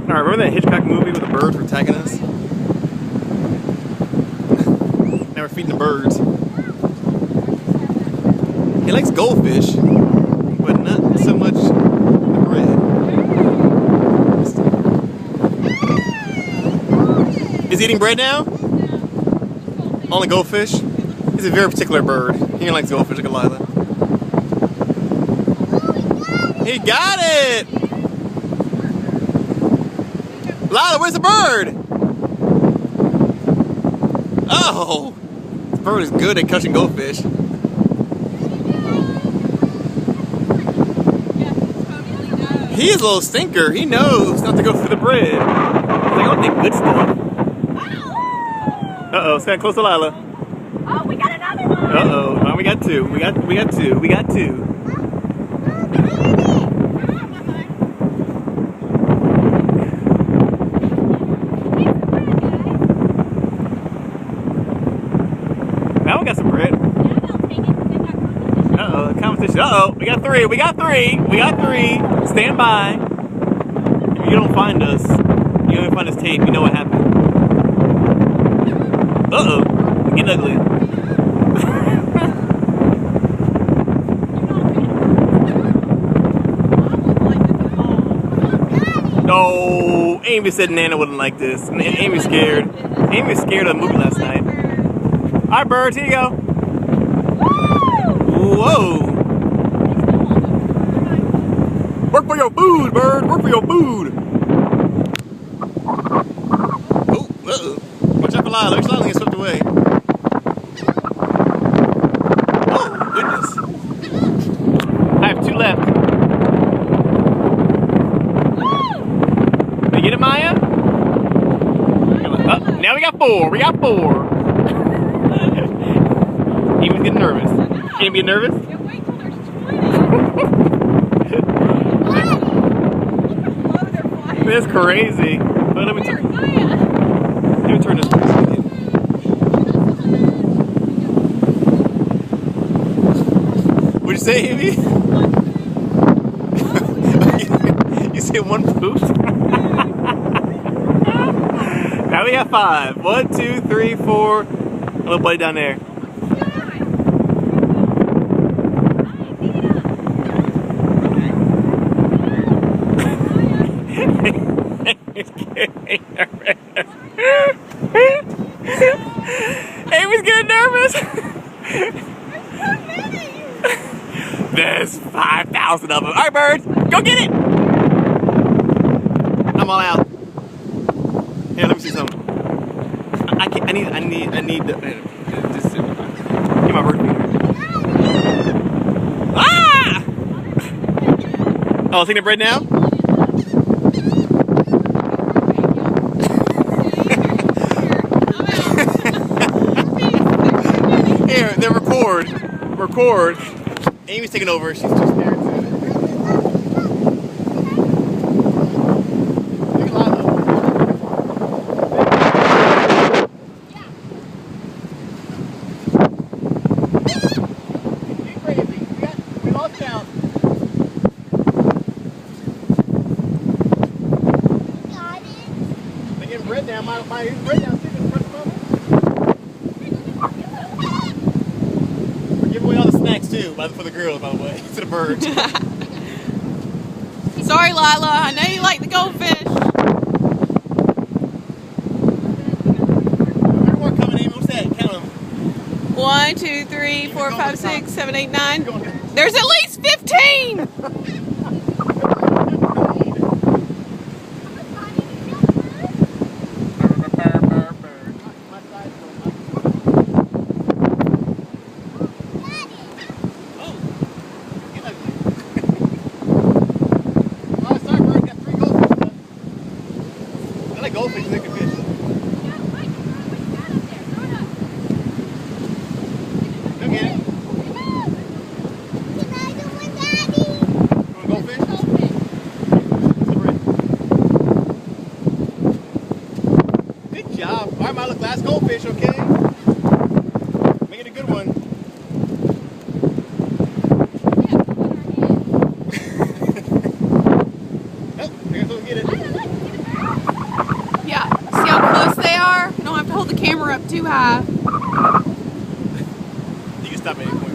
Alright, remember that Hitchcock movie where the birds were attacking us? Now we're feeding the birds. He likes goldfish, but not so much the bread. Is he eating bread now? Only goldfish? He's a very particular bird. He likes goldfish, like a Lila. He got it! Lila, where's the bird? Oh! This bird is good at catching goldfish. He is a little stinker. He knows not to go for the bread. He's like, I don't think good stuff. Uh-oh, it's got close to Lila. Oh, we got another one! Uh-oh, oh, we got two. We got two. We got two. Now we got some bread. Uh-oh, competition. Uh-oh, we got three. We got three. We got three. Stand by. If you don't find us, you don't find this tape, you know what happened. Uh-oh, we're getting ugly. No, Amy said Nana wouldn't like this. Amy's scared. Amy's scared of the movie last night. All right, birds, here you go. Whoa. Work for your food, bird. Work for your food. Oh, uh-oh. Watch out for Lila. Looks like Lila gets swept away. Oh, goodness. I have two left. Did you get it, Maya? Now we got four. We got four. Amy's getting nervous. Amy get nervous? Yeah, wait till there's 20. That's crazy. But let me turn this way. What'd you say, Amy? You said one poop? Now we got five. 1, 2, 3, 4. Little buddy down there. Amy's getting nervous. There's 5,000 of them. All right, birds, go get it. I'm all out. Here, let me see something. I need the. Just get my bird feeder. Ah! Oh, taking the bread now. Here, then record. Record. Amy's taking over. She's too scared to. Look at Lila. You crazy. We lost count. They're getting bread now. My bread now. Give away all the snacks too, for the girls, by the way, to the birds. Sorry, Lila. I know you like the goldfish. How many more coming, Amy? What's that? Count them. 1, 2, 3, 4, 5, 6, 7, 8, 9. There's at least 15! Goldfish, they can fish. Go get it. Goldfish? Good job. All right, Milo, last goldfish, okay? Make it a good one. Oh, I guess we'll get it. camera up too high. You can stop at any point.